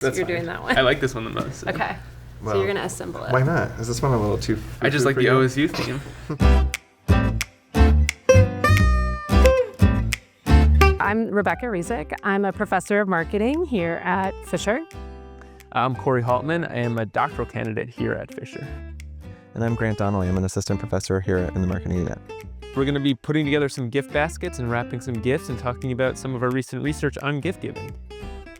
That's You're fine. doing that one. I like this one the most. Okay. Well, So you're going to assemble it. Why not? Is this one a little too I just like for the you? OSU theme. I'm Rebecca Rizik. I'm a professor of marketing here at Fisher. I'm Corey Haltman. I am a doctoral candidate here at Fisher. And I'm Grant Donnelly. I'm an assistant professor here in the marketing unit. We're going to be putting together some gift baskets and wrapping some gifts and talking about some of our recent research on gift giving.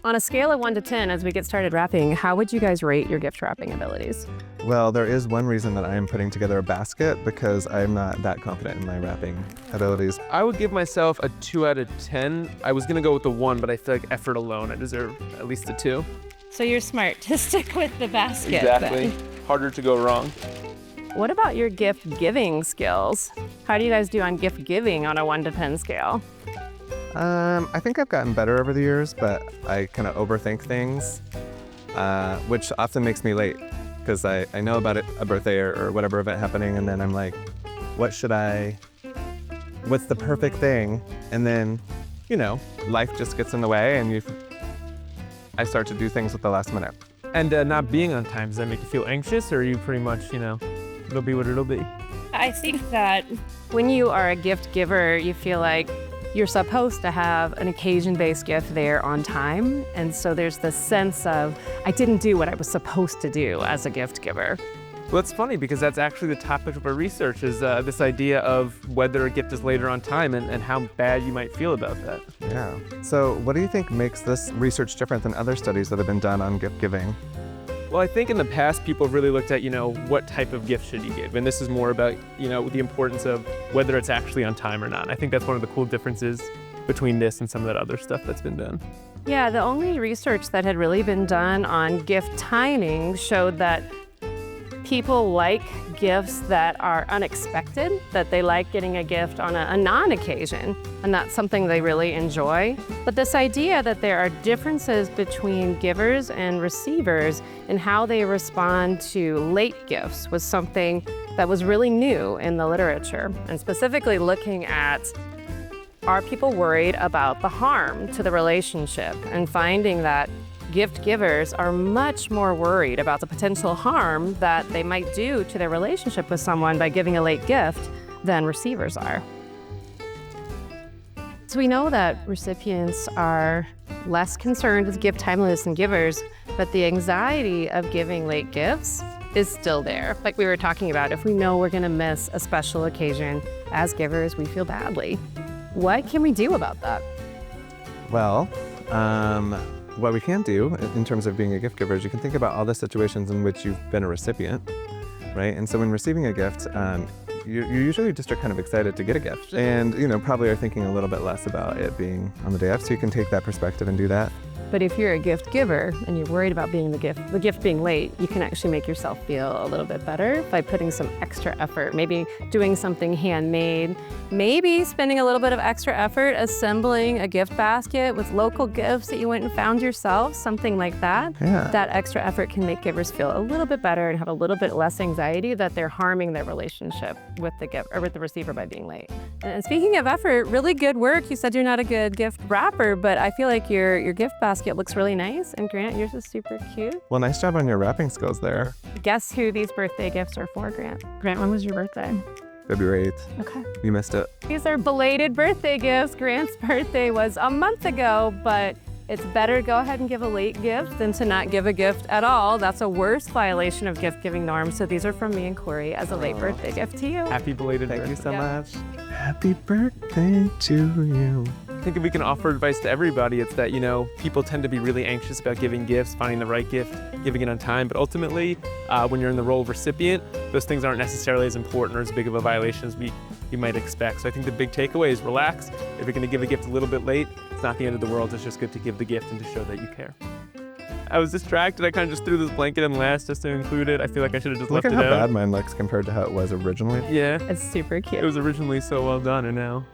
On a scale of 1 to 10, as we get started wrapping, how would you guys rate your gift wrapping abilities? Well, there is one reason that I am putting together a basket because I'm not that confident in my wrapping abilities. I would give myself a 2 out of 10. I was going to go with the 1, but I feel like effort alone, I deserve at least a 2. So you're smart to stick with the basket. Exactly. Then. Harder to go wrong. What about your gift giving skills? How do you guys do on gift giving on a 1 to 10 scale? I think I've gotten better over the years, but I kind of overthink things, which often makes me late because I know about it, a birthday or whatever event happening, and then I'm like, what's the perfect thing? And then, life just gets in the way and I start to do things at the last minute. And not being on time, does that make you feel anxious, or are you pretty much, it'll be what it'll be? I think that When you are a gift giver, you feel like you're supposed to have an occasion-based gift there on time. And so there's this sense of, I didn't do what I was supposed to do as a gift giver. Well, it's funny because that's actually the topic of our research is this idea of whether a gift is later on time and how bad you might feel about that. Yeah. So what do you think makes this research different than other studies that have been done on gift giving? Well, I think in the past, people have really looked at, what type of gift should you give? And this is more about, the importance of whether it's actually on time or not. I think that's one of the cool differences between this and some of that other stuff that's been done. Yeah, the only research that had really been done on gift timing showed that people like gifts that are unexpected, that they like getting a gift on a non-occasion, and that's something they really enjoy. But this idea that there are differences between givers and receivers in how they respond to late gifts was something that was really new in the literature, and specifically looking at, are people worried about the harm to the relationship, and finding that gift givers are much more worried about the potential harm that they might do to their relationship with someone by giving a late gift than receivers are. So we know that recipients are less concerned with gift timeliness than givers, but the anxiety of giving late gifts is still there. Like we were talking about, if we know we're going to miss a special occasion, as givers, we feel badly. What can we do about that? Well, what we can do in terms of being a gift giver is you can think about all the situations in which you've been a recipient, right? And so when receiving a gift, you usually just are kind of excited to get a gift and, probably are thinking a little bit less about it being on the day of, so you can take that perspective and do that. But if you're a gift giver and you're worried about being the gift being late, you can actually make yourself feel a little bit better by putting some extra effort, maybe doing something handmade, maybe spending a little bit of extra effort assembling a gift basket with local gifts that you went and found yourself, something like that. Yeah. That extra effort can make givers feel a little bit better and have a little bit less anxiety that they're harming their relationship with the gift or with the receiver by being late. And speaking of effort, really good work. You said you're not a good gift wrapper, but I feel like your gift basket looks really nice. And Grant, yours is super cute. Well, nice job on your wrapping skills there. Guess who these birthday gifts are for, Grant? Grant, when was your birthday? February 8th. Okay. You missed it. These are belated birthday gifts. Grant's birthday was a month ago, but it's better to go ahead and give a late gift than to not give a gift at all. That's a worse violation of gift-giving norms. So these are from me and Corey as a late birthday gift to you. Happy belated Thank birthday. you so Yeah. much. Happy birthday to you. I think if we can offer advice to everybody, it's that, people tend to be really anxious about giving gifts, finding the right gift, giving it on time. But ultimately, when you're in the role of recipient, those things aren't necessarily as important or as big of a violation as you might expect. So I think the big takeaway is relax. If you're going to give a gift a little bit late, it's not the end of the world. It's just good to give the gift and to show that you care. I was distracted. I kind of just threw this blanket in last just to include it. I feel like I should have just Look left at it how out. bad mine looks compared to how it was originally. Yeah, It's super cute. it was originally so well done, and now